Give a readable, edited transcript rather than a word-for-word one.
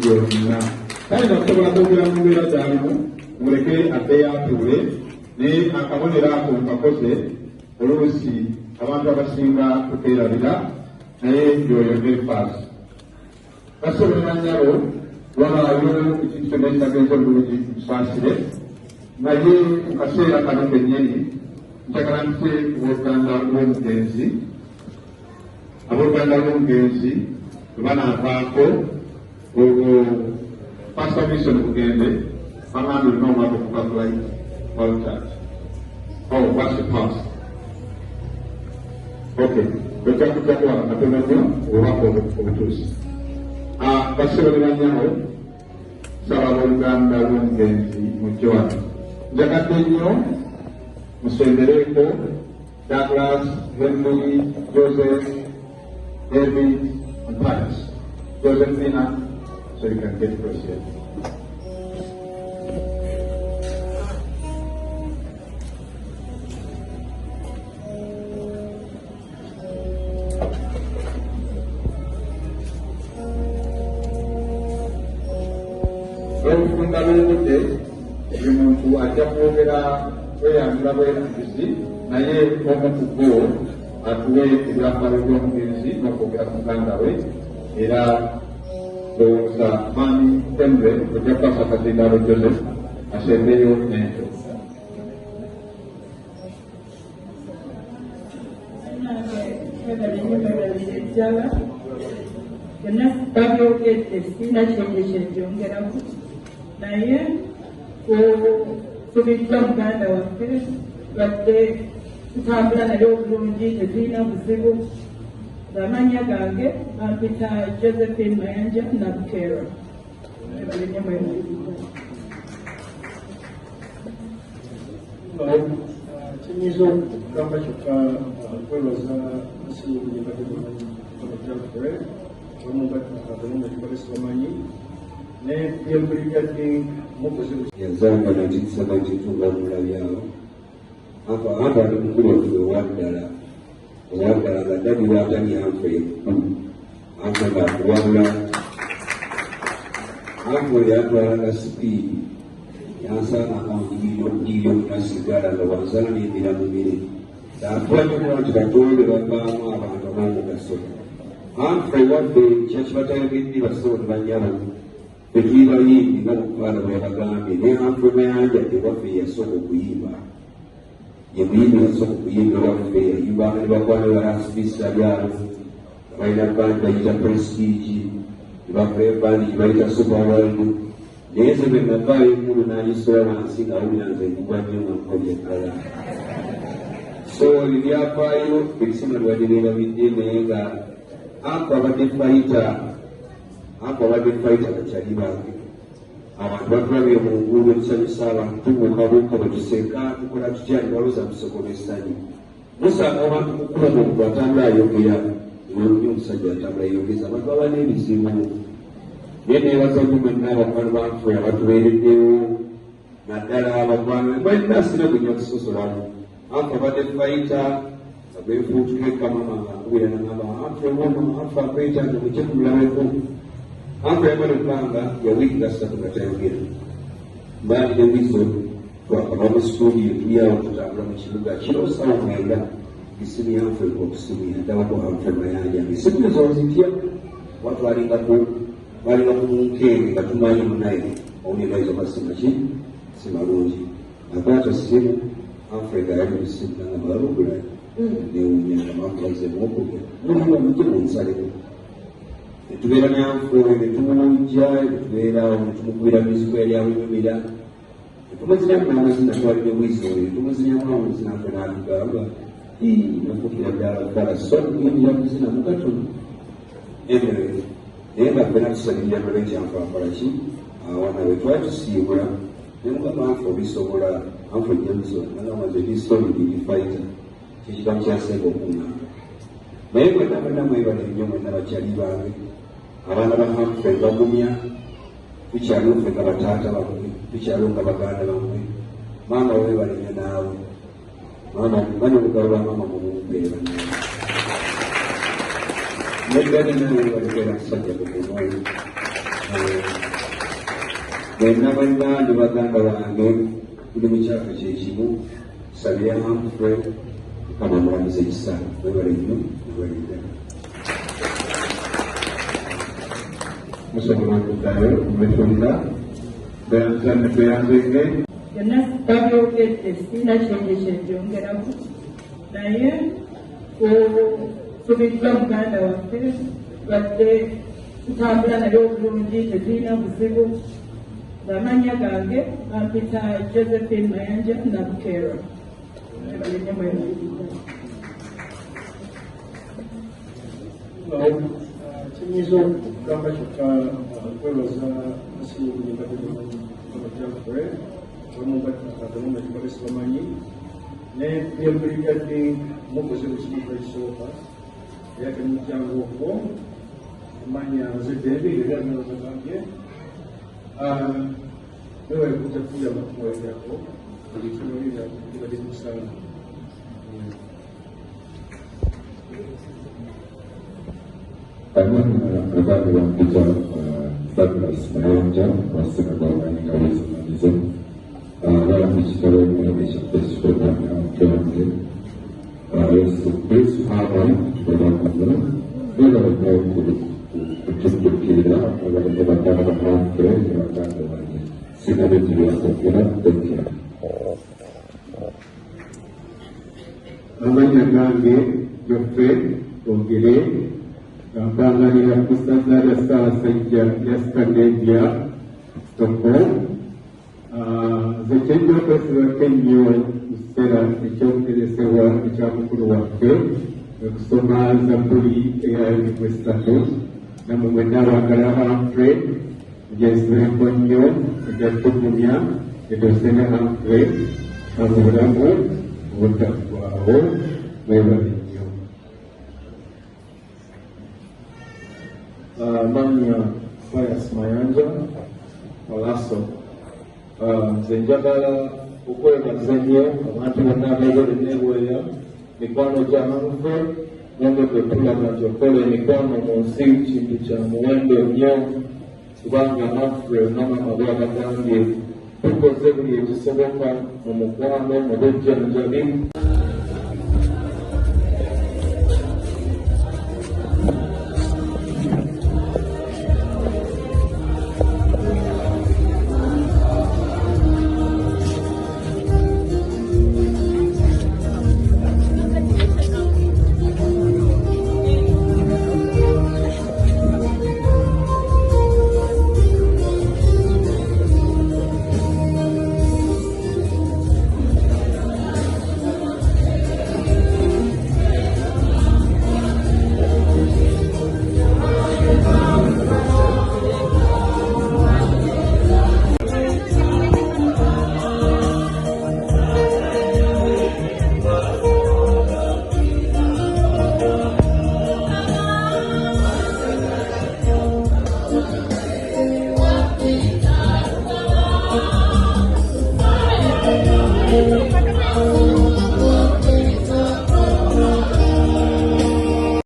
yonna kale nokusobola kwogera mu mbeera gyalimu muleke adde yatuule ne akabonero ako nkakoze oluusi abantu abasinga tukeerabira naye yoyo nefaasi basobolera nyalo wabaayo ekintu kyonna ekitagenze obulungi tusaasire naye mu kaseera kano kennyini njagala nti abooluganda lw'omugenzi abooluganda lw'omugenzi banaavaako olwo Pastor Mission Bugende bamambi olina omwaka okukakulayi walchurch what's the past okay wekyakutakwa katono nnyo obubaka obutuusi basobolera nnyo saba abooluganda lw'omugenzi mujje wano njagadde nnyo musembereeko Douglas, Henry, Joseph, David, and Pius. Josephina, so you can get proceeded. Okufunda lw'obudde buli muntu ajja kwogera kweyambula bweyanguzi naye omu ku bo atuwe ebyambalo by'omugenzi n'okwogera ku muganda we era lowooza maami Henry ojja kukwasa kazindaalo Joseph asembeyo n'ekyo ejjala byonna babyogedde sirina kyenge kyebyongeramu naye kubijja muganda waffe badde tutambula naye obulungi tezirina buzibu amanya gange bampita Josephine Mayanja Nabukeera kinyiza okugamba kyokka kwebaza asimulimbaddeamakyafe omugataabamanyi nebyempulirgadde yazanga 1972 bamulabyawo aba ali mukulu waffe owaddala nga ddadi watali anfe anfe ngaakuwabula anfe yatwalanga sipiidi yansanganga mugiyo munasigala nga wansala n'embira mu mire atwalikola nti batonde bavaamu abantu ab'omugaso anfe wadde kyakibatayogedde basobo tebanyabo tetuyibayimbi nga mukwala bwe yabagambye naye anfe Mayanja ewaffe yasooka okuyimba ye muyimbi yasooka okuyimba ewaffe yayimba ne bakwana balasibisa byalo balina bandi bayita Prestige ne bakola ebandi gye bayita Superworld naye nze bwe navaayo enkulu n'anyisola wansi ng'awulira nze nkugwa nnyo nga nkolya ddala so ebyafaayo ebisima lwadde beerabidde naye nga anko abadde fayita bakyali bange abantu batulabye mu nguudo tusanyusa abantu tubuukabuuka bwe tuseka tukola tutya nibaluza musokola essanyu musanga abantu mukuba omuntu atambula ayogera olunyi omusajja atambula ayogeza abantu baba n'ebizibu naye neebaza nnyo mwenna abakwano banfe abatubeereddewo naddala abakwano balina sina kunywa kusosolamu anfe abadde fayita agwefuutuka ekamama nga nkubira nangamba anfe ono anfe akwetanga mukye kumulabeko anfe yamala ebbanga yawiiki gasatu nga tayogera mbaani ne wizo twakava mu studio tulyawo tutambula mu kibuga kiro sawa mwenda isimu yanfe okusumira ndabako anfe Mayanja isimu ezo zitya watu balingako munkenge nga tumanyi munaye owuliraizo masima ki simalungi akwata simu anfe nga yali musimu nanga malugulayo newunya nga mamukaizemwokuga muliwa mujje munsaleko netubeera nyanfu netumujja netubeerawo netumukubira mizigo yali awunyumira netumuzinamu n'amazina twalire bwizi oyo netumuzinamu amazina afe n'atugamba nakukira ddala so kuyingira kuzina mukatono anyway naye nga fena tusalirira nole ekyanfu akolaki awana we twali tusiibula nemugamba anfu obisobola anfu ejjamuzo nagamaze ebisolidifayita kyekigamu kyasenga okuŋŋamba naye mwenna mwebale nnyo mwenna bakyali bange abaana bahamfe bagumya tukyaliwo ffe nga bataata bamwe tukyaliwo nga baganda bamwe maama webale nnyo naawe maama manya olugalo lwa maama mumumbeera neddani newebalebeera musajja gugumwoyo bonna bannange baganda bange tuli mu kyaka kyekimu sabira Humphrey Mukama amulamuza ekisano webale nnyo ebalidda musobola okuddayo mubitunda beyanzenge byonna babyogedde sirina kyenge kyenjongeraku naye kusubiddwa muganda waffe badde tutambula naye obulungi tetulina buzibu ng'amannya gange bampita Josephine Mayanja Nabukeera ebalennyo mwemaliriza kiyinza okugamba kyokka kwebaza asibuulinkademajafre omubatimakadamumatibale sibamanyi ne byembuligadde mukoze bukibuka ekisooka era temujjangu okwo amanya nzeddendi era nabagambye newali kujja kuja makumolerako buli kinolira kibadde kusaana Abandi bampita Douglas Mayanja abassenga b'amayiga b'ekimanyizo balamu ekitabo ekyafesi programu yamutonde Yesu Haba tubabakuza bebalina okutuddukirira abalimi baganda ba Humphrey ne baganda bange sina bintu byakwogera tekera amannya gange Joffe Ogere mpanganira ku ssaza lya Ssaabasajja lya Scandinavia Stockholm nze kyejja okwesibako ennyo mu kiseera ekyokuteresebwa ekya mukulu waffe okusoma Zabbuli eya 3 namwe mwenna abaagala Humphrey egyensibireko nnyo egyatugumya edosene Humphrey mu bulamu obutaggwaawo mwebale nnyo Manya Pius Mayanja Palaso nze njagala okwebaza nnyo abantu bonna abaagala neebweya mikwano gya Humphrey nongedde tulaga nti okola emikwano mu nsi kintu kya muwendo nnyo kubanga Humphrey namama bwabagambye tukoze buli ekisoboka mu mukwano mu bujjanjabi